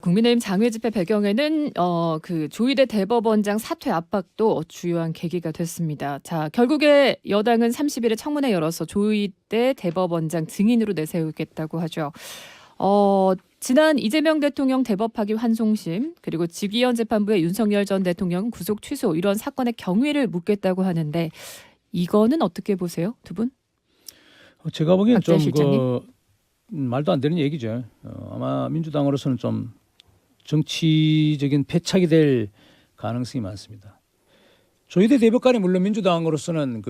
국민의힘 장외 집회 배경에는 그 조희대 대법원장 사퇴 압박도 주요한 계기가 됐습니다. 자, 결국에 여당은 30일에 청문회 열어서 조희대 대법원장 증인으로 내세우겠다고 하죠. 지난 이재명 대통령 대법 파기 환송심 그리고 직위원 재판부의 윤석열 전 대통령 구속 취소 이런 사건의 경위를 묻겠다고 하는데 이거는 어떻게 보세요, 두 분? 제가 보기엔 좀 실장님? 말도 안 되는 얘기죠. 아마 민주당으로서는 좀 정치적인 패착이 될 가능성이 많습니다. 조희대 대법관이 물론 민주당으로서는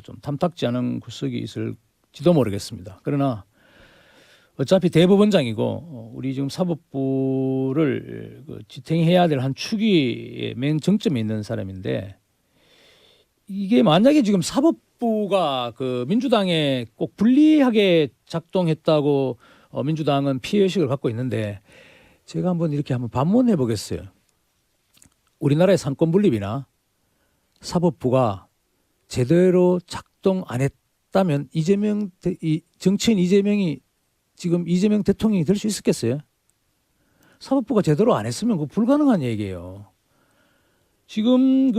좀 탐탁지 않은 구석이 있을지도 모르겠습니다. 그러나 어차피 대법원장이고 우리 지금 사법부를 지탱해야 될 한 축이 맨 정점에 있는 사람인데 이게 만약에 지금 사법부가 민주당에 꼭 불리하게 작동했다고 민주당은 피해의식을 갖고 있는데 제가 한번 반문해 보겠어요. 우리나라의 상권 분립이나 사법부가 제대로 작동 안 했다면 정치인 이재명이 지금 이재명 대통령이 될 수 있었겠어요? 사법부가 제대로 안 했으면 그거 불가능한 얘기예요. 지금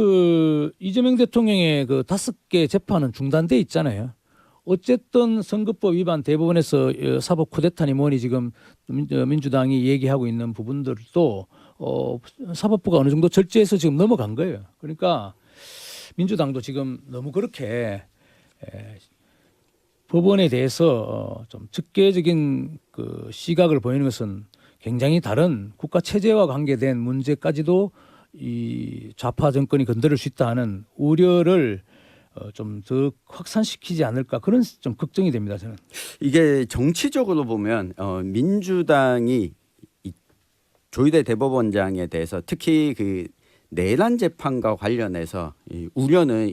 이재명 대통령의 5개 재판은 중단돼 있잖아요. 어쨌든 선거법 위반 대법원에서 사법 쿠데타니 뭐니 지금 민주당이 얘기하고 있는 부분들도 사법부가 어느 정도 절제해서 지금 넘어간 거예요. 그러니까 민주당도 지금 너무 그렇게 법원에 대해서 좀 적개적인 시각을 보이는 것은 굉장히 다른 국가 체제와 관계된 문제까지도 이 좌파 정권이 건드릴 수 있다 하는 우려를 좀 더 확산시키지 않을까 그런 좀 걱정이 됩니다. 저는 이게 정치적으로 보면 민주당이 이 조희대 대법원장에 대해서 특히 내란 재판과 관련해서 이 우려는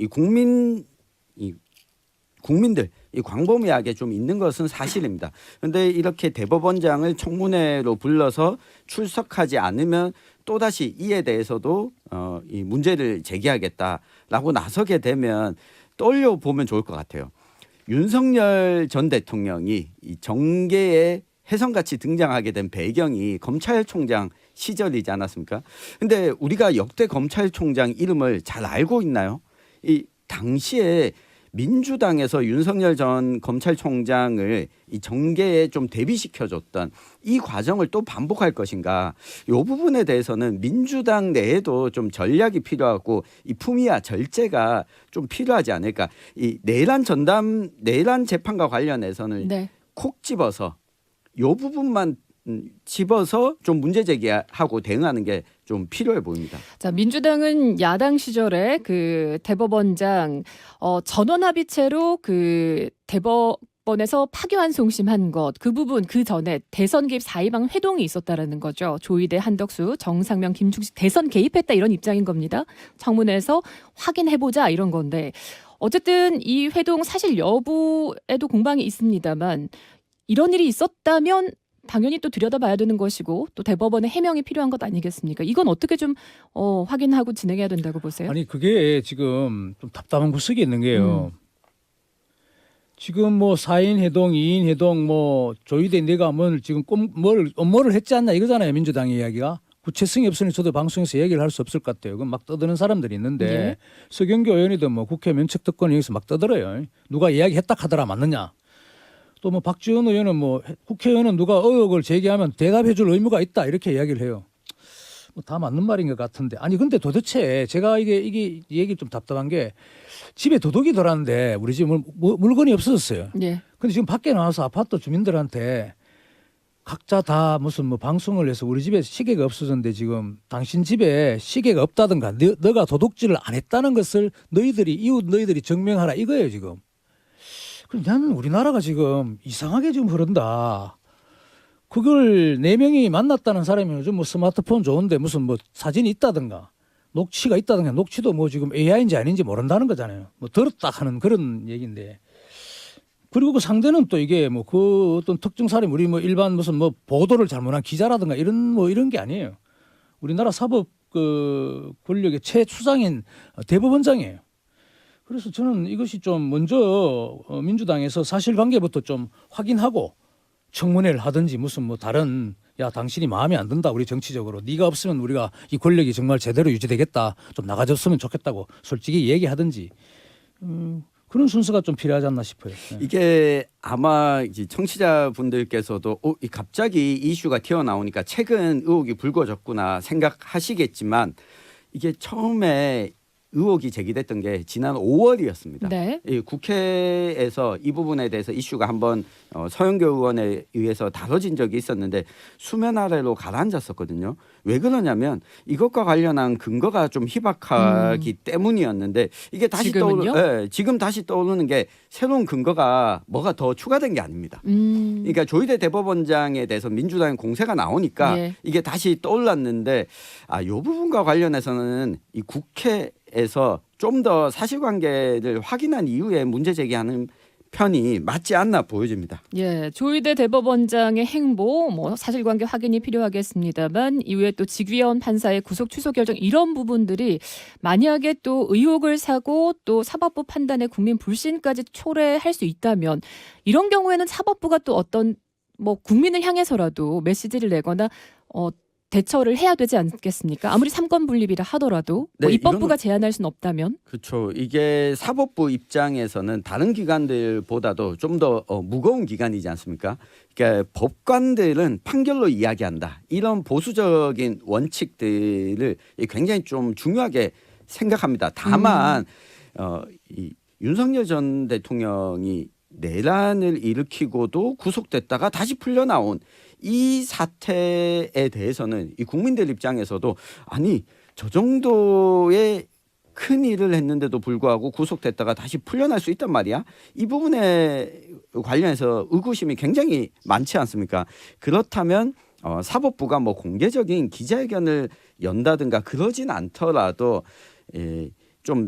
국민들 이 광범위하게 좀 있는 것은 사실입니다. 그런데 이렇게 대법원장을 청문회로 불러서 출석하지 않으면 또다시 이에 대해서도 이 문제를 제기하겠다라고 나서게 되면 떠올려 보면 좋을 것 같아요. 윤석열 전 대통령이 이 정계에 혜성같이 등장하게 된 배경이 검찰총장 시절이지 않았습니까? 근데 우리가 역대 검찰총장 이름을 잘 알고 있나요? 이 당시에 민주당에서 윤석열 전 검찰총장을 이 정계에 좀 대비시켜줬던 이 과정을 또 반복할 것인가? 이 부분에 대해서는 민주당 내에도 좀 전략이 필요하고 이 품위와 절제가 좀 필요하지 않을까? 이 내란 재판과 관련해서는 네. 콕 집어서 이 부분만 집어서 좀 문제 제기하고 대응하는 게 좀 필요해 보입니다. 자, 민주당은 야당 시절에 대법원장 전원 합의체로 대법원에서 파기환송심한 것 그 부분 그 전에 대선 개입 4.2방 회동이 있었다라는 거죠. 조희대, 한덕수, 정상명, 김충식 대선 개입했다 이런 입장인 겁니다. 청문회에서 확인해보자 이런 건데 어쨌든 이 회동 사실 여부에도 공방이 있습니다만 이런 일이 있었다면 당연히 또 들여다봐야 되는 것이고 또 대법원의 해명이 필요한 것 아니겠습니까? 이건 어떻게 좀 확인하고 진행해야 된다고 보세요? 아니 그게 지금 좀 답답한 구석이 있는 게요. 지금 4인 회동, 2인 회동 조희대 내가 지금 업무를 했지 않나 이거잖아요. 민주당의 이야기가. 구체성이 없으니 저도 방송에서 얘기를 할 수 없을 것 같아요. 그건 막 떠드는 사람들이 있는데 예. 서경교 의원이든 국회 면책특권을 여기서 막 떠들어요. 누가 이야기했다 하더라 맞느냐. 또 박지원 의원은 국회의원은 누가 의혹을 제기하면 대답해 줄 의무가 있다 이렇게 이야기를 해요. 다 맞는 말인 것 같은데 아니 근데 도대체 제가 이게 얘기 좀 답답한 게 집에 도둑이 들어왔는데 우리 집 물건이 없어졌어요. 예. 근데 지금 밖에 나와서 아파트 주민들한테 각자 다 무슨 방송을 해서 우리 집에 시계가 없어졌는데 지금 당신 집에 시계가 없다든가 너가 도둑질을 안 했다는 것을 이웃 너희들이 증명하라 이거예요 지금. 그럼 나는 우리나라가 지금 이상하게 지금 흐른다. 그걸 4명이 만났다는 사람이 요즘 스마트폰 좋은데 무슨 사진이 있다든가 녹취가 있다든가 녹취도 지금 AI인지 아닌지 모른다는 거잖아요. 들었다 하는 그런 얘기인데. 그리고 그 상대는 또 이게 어떤 특정 사람 우리 일반 무슨 보도를 잘못한 기자라든가 이런 게 아니에요. 우리나라 사법 권력의 최추장인 대법원장이에요. 그래서 저는 이것이 좀 먼저 민주당에서 사실관계부터 좀 확인하고 청문회를 하든지 무슨 다른 야 당신이 마음에 안 든다 우리 정치적으로 네가 없으면 우리가 이 권력이 정말 제대로 유지되겠다 좀 나가줬으면 좋겠다고 솔직히 얘기하든지 그런 순서가 좀 필요하지 않나 싶어요. 네. 이게 아마 이제 청취자분들께서도 이 갑자기 이슈가 튀어나오니까 최근 의혹이 불거졌구나 생각하시겠지만 이게 처음에 의혹이 제기됐던 게 지난 5월이었습니다. 네. 이 국회에서 이 부분에 대해서 이슈가 한번 서영교 의원에 의해서 다뤄진 적이 있었는데 수면 아래로 가라앉았었거든요. 왜 그러냐면 이것과 관련한 근거가 좀 희박하기 때문이었는데 이게 다시 지금 다시 떠오르는 게 새로운 근거가 뭐가 더 추가된 게 아닙니다. 그러니까 조희대 대법원장에 대해서 민주당의 공세가 나오니까 예. 이게 다시 떠올랐는데 이 부분과 관련해서는 이 국회에서 좀 더 사실관계를 확인한 이후에 문제 제기하는 편이 맞지 않나 보여집니다. 예, 조희대 대법원장의 행보, 뭐 사실관계 확인이 필요하겠습니다만 이후에 또 직위원 판사의 구속 취소 결정 이런 부분들이 만약에 또 의혹을 사고 또 사법부 판단에 국민 불신까지 초래할 수 있다면 이런 경우에는 사법부가 또 어떤 뭐 국민을 향해서라도 메시지를 내거나 대처를 해야 되지 않겠습니까? 아무리 삼권 분립이라 하더라도 뭐 네, 입법부가 제안할 수는 없다면. 그렇죠. 이게 사법부 입장에서는 다른 기관들보다도 좀 더 무거운 기관이지 않습니까? 그러니까 법관들은 판결로 이야기한다. 이런 보수적인 원칙들을 굉장히 좀 중요하게 생각합니다. 다만 이 윤석열 전 대통령이 내란을 일으키고도 구속됐다가 다시 풀려나온 이 사태에 대해서는 이 국민들 입장에서도 아니 저 정도의 큰 일을 했는데도 불구하고 구속됐다가 다시 풀려날 수 있단 말이야. 이 부분에 관련해서 의구심이 굉장히 많지 않습니까? 그렇다면 사법부가 뭐 공개적인 기자회견을 연다든가 그러진 않더라도 좀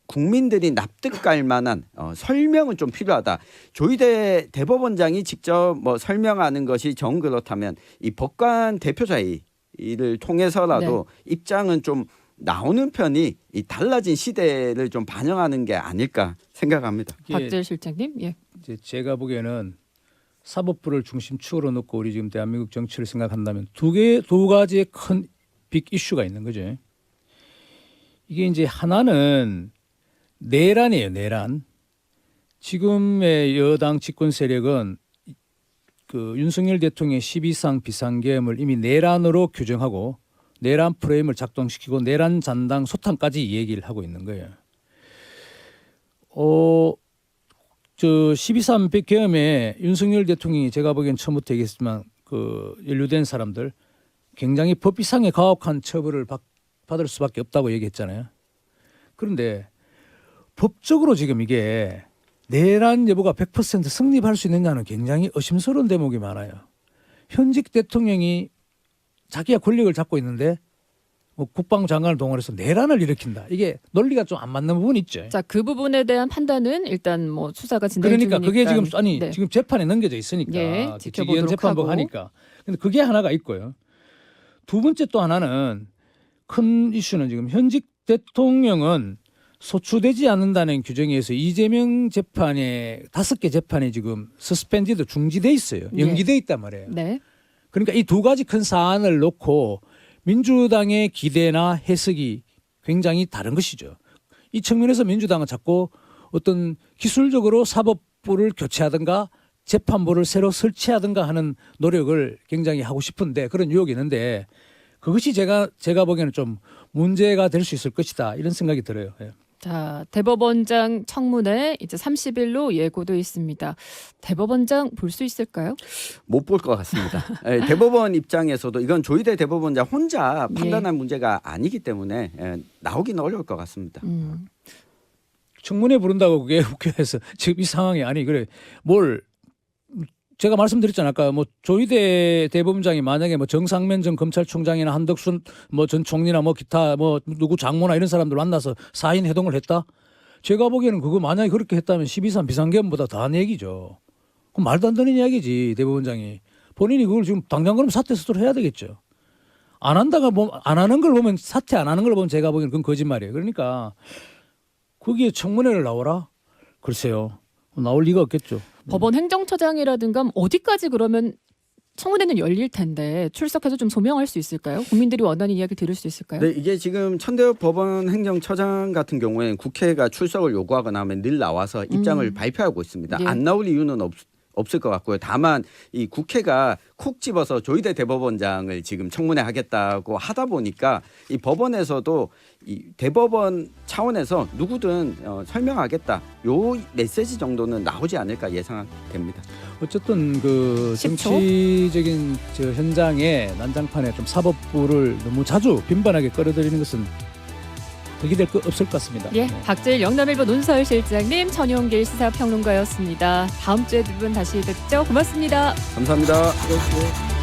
국민들이 납득할 만한 설명은 좀 필요하다. 조희대 대법원장이 직접 뭐 설명하는 것이 정 그렇다면 이 법관 대표자회의를 통해서라도 입장은 좀 나오는 편이 이 달라진 시대를 좀 반영하는 게 아닐까 생각합니다. 박재일 실장님, 예. 이제 제가 보기에는 사법부를 중심축으로 놓고 우리 지금 대한민국 정치를 생각한다면 두 가지의 큰 빅 이슈가 있는 거죠. 이게 이제 하나는 내란이에요. 내란. 지금의 여당 집권 세력은 그 윤석열 대통령의 12상 비상계엄을 이미 내란으로 규정하고 내란 프레임을 작동시키고 내란 잔당 소탕까지 얘기를 하고 있는 거예요. 저 12.3 계엄에 윤석열 대통령이 제가 보기엔 처음부터 얘기했지만 그 연루된 사람들 굉장히 법 이상의 가혹한 처벌을 받을 수밖에 없다고 얘기했잖아요. 그런데 법적으로 지금 이게 내란 여부가 100% 성립할 수 있느냐는 굉장히 의심스러운 대목이 많아요. 현직 대통령이 자기가 권력을 잡고 있는데 뭐 국방장관을 동원해서 내란을 일으킨다. 이게 논리가 좀 안 맞는 부분이 있죠. 자, 그 부분에 대한 판단은 일단 뭐 수사가 진행 그러니까 중이니까. 그게 지금 네. 지금 재판에 넘겨져 있으니까 예, 지켜보도록 직위원 재판부 하고. 하니까. 근데 그게 하나가 있고요. 두 번째 또 하나는 큰 이슈는 지금 현직 대통령은 소추되지 않는다는 규정에 의해서 이재명 재판에 5개 재판이 지금 서스펜디드 중지돼 있어요. 연기돼 있단 말이에요. 네. 그러니까 이 두 가지 큰 사안을 놓고 민주당의 기대나 해석이 굉장히 다른 것이죠. 이 측면에서 민주당은 자꾸 어떤 기술적으로 사법부를 교체하든가 재판부를 새로 설치하든가 하는 노력을 굉장히 하고 싶은데 그런 유혹이 있는데 그것이 제가 보기에는 좀 문제가 될 수 있을 것이다 이런 생각이 들어요. 예. 자, 대법원장 청문회 이제 30일로 예고돼 있습니다. 대법원장 볼 수 있을까요? 못 볼 것 같습니다. 대법원 입장에서도 이건 조희대 대법원장 혼자 판단할 문제가 아니기 때문에 나오기는 어려울 것 같습니다. 청문회 부른다고 그게 국회에서 지금 이 상황이 아니 그래 뭘 제가 말씀드렸잖아요. 아까 뭐 조희대 대법원장이 만약에 뭐 정상면 전 검찰총장이나 한덕수 뭐 전 총리나 뭐 기타 뭐 누구 장모나 이런 사람들 만나서 사인 회동을 했다. 제가 보기에는 그거 만약에 그렇게 했다면 12.3 비상계엄보다 더한 얘기죠. 그럼 말도 안 되는 이야기지 대법원장이. 본인이 그걸 지금 당장 그럼 사퇴 스스로 해야 되겠죠. 안 한다가 안 하는 걸 보면 사퇴 안 하는 걸 보면 제가 보기에는 그건 거짓말이에요. 그러니까 거기에 청문회를 나오라? 글쎄요. 나올 리가 없겠죠. 법원 행정처장이라든가 어디까지 그러면 청문회는 열릴 텐데 출석해서 좀 소명할 수 있을까요? 국민들이 원하는 이야기 들을 수 있을까요? 네, 이게 지금 천대엽 법원 행정처장 같은 경우에는 국회가 출석을 요구하거나 하면 늘 나와서 입장을 발표하고 있습니다. 예. 안 나올 이유는 없을 것 같고요. 다만 이 국회가 콕 집어서 조희대 대법원장을 지금 청문회 하겠다고 하다 보니까 이 법원에서도 이 대법원 차원에서 누구든 설명하겠다. 요 메시지 정도는 나오지 않을까 예상됩니다. 어쨌든 그 10초? 정치적인 저 현장에 난장판에 좀 사법부를 너무 자주 빈번하게 끌어들이는 것은 득이 될 거 없을 것 같습니다. 예, 네. 박재일 영남일보 논설 실장님, 천용길 시사평론가였습니다. 다음 주에 두 분 다시 뵙죠. 고맙습니다. 감사합니다. 네.